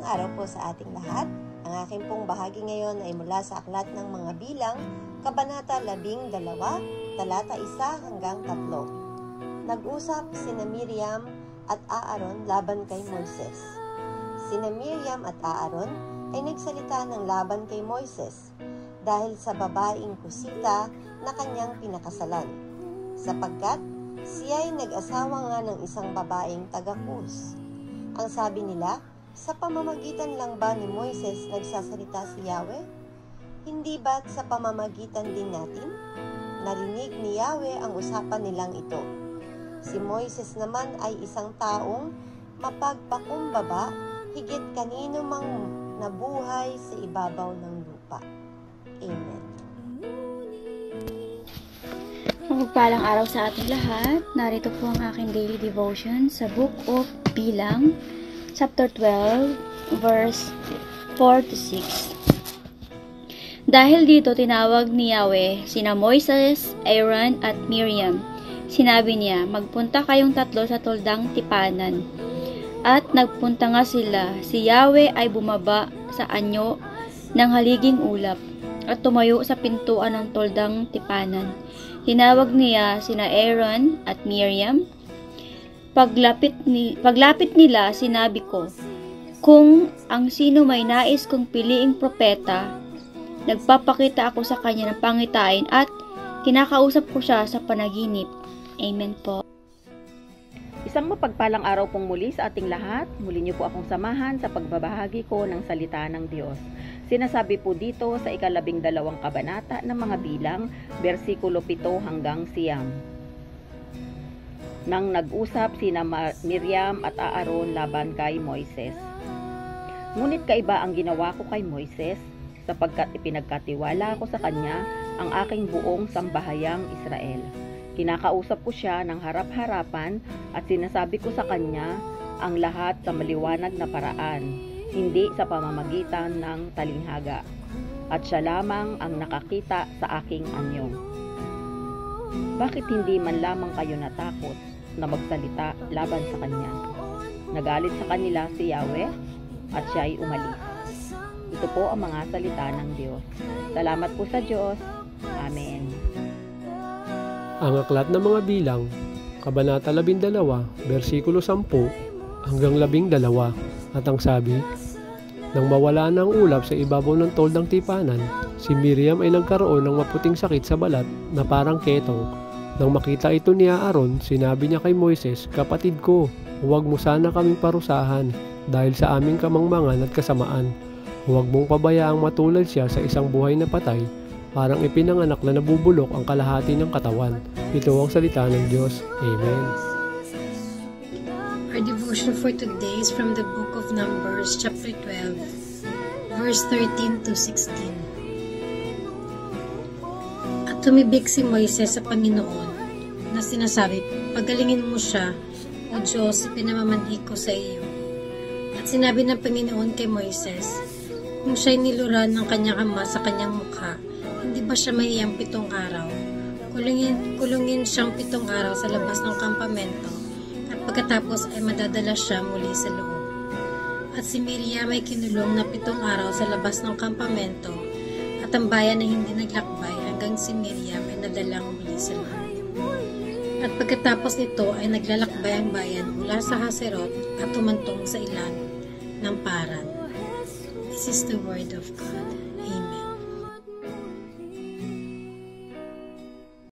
Mapagpalang araw po sa ating lahat. Ang aking pong bahagi ngayon ay mula sa Aklat ng Mga Bilang, Kabanata 12, talata 1 hanggang 3. Nag-usap sina Miriam at Aaron laban kay Moises. Sina Miriam at Aaron ay nagsalita ng laban kay Moises dahil sa babaeng kusita na kanyang pinakasalan, sapagkat siya ay nag-asawa nga ng isang babaeng taga-Kus. Ang sabi nila, sa pamamagitan lang ba ni Moises nagsasalita si Yahweh? Hindi ba't sa pamamagitan din natin? Narinig ni Yahweh ang usapan nilang ito. Si Moises naman ay isang taong mapagpakumbaba, higit kanino mang nabuhay sa ibabaw ng lupa. Amen. Mapagpalang araw sa ating lahat. Narito po ang aking daily devotion sa Book of Bilang, chapter 12, verse 4-6. Dahil dito tinawag ni Yahweh sina Moises, Aaron at Miriam. Sinabi niya, magpunta kayong tatlo sa toldang tipanan. At nagpunta nga sila. Si Yahweh ay bumaba sa anyo ng haliging ulap at tumayo sa pintuan ng toldang tipanan. Tinawag niya sina Aaron at Miriam. Paglapit nila, sinabi ko, kung ang sino may nais kong piliing propeta, nagpapakita ako sa kanya ng pangitain at kinakausap ko siya sa panaginip. Amen po. Isang mapagpalang araw pong muli sa ating lahat. Muli niyo po akong samahan sa pagbabahagi ko ng salita ng Diyos. Sinasabi po dito sa 12 kabanata ng Mga Bilang, versikulo 7 hanggang 9. Nang nag-usap sina Miriam at Aaron laban kay Moises. Ngunit kaiba ang ginawa ko kay Moises, sapagkat ipinagkatiwala ko sa kanya ang aking buong sambahayang Israel. Kinakausap ko siya ng harap-harapan at sinasabi ko sa kanya ang lahat sa maliwanag na paraan, hindi sa pamamagitan ng talinghaga. At siya lamang ang nakakita sa aking anyo. Bakit hindi man lamang kayo natakot na magsalita laban sa kanya? Nagalit sa kanila si Yahweh at siya ay umalis. Ito po ang mga salita ng Diyos. Salamat po sa Diyos. Amen. Ang Aklat ng Mga Bilang, Kabanata 12, versikulo 10 hanggang 12. At ang sabi, nang mawala na ang ulap sa ibabaw ng toldang tipanan, si Miriam ay nagkaroon ng maputing sakit sa balat na parang ketong. Nang makita ito ni Aaron, sinabi niya kay Moises, kapatid ko, huwag mo sana kaming parusahan dahil sa aming kamangmangan at kasamaan. Huwag mong pabayaang matulad siya sa isang buhay na patay, parang ipinanganak na nabubulok ang kalahati ng katawan. Ito ang salita ng Diyos. Amen. Our devotion for today is from the book of Numbers, chapter 12, verse 13-16. At tumibik si Moises sa Panginoon na sinasabi, pagalingin mo siya, O Diyos, pinamamanhik ko sa iyo. At sinabi ng Panginoon kay Moises, kung siya'y niluran ng kanyang ama sa kanyang mukha, hindi ba siya maiyang 7 araw? Kulungin siyang 7 araw sa labas ng kampamento at pagkatapos ay madadala siya muli sa loob. At si Miriam ay kinulong na 7 araw sa labas ng kampamento at ang bayan na hindi naglakbay hanggang si Miriam ay nadalang muli sa loob. At pagkatapos nito ay naglalakbay ang bayan mula sa Haserot at tumantong sa ilan ng Paran. This is the word of God. Amen.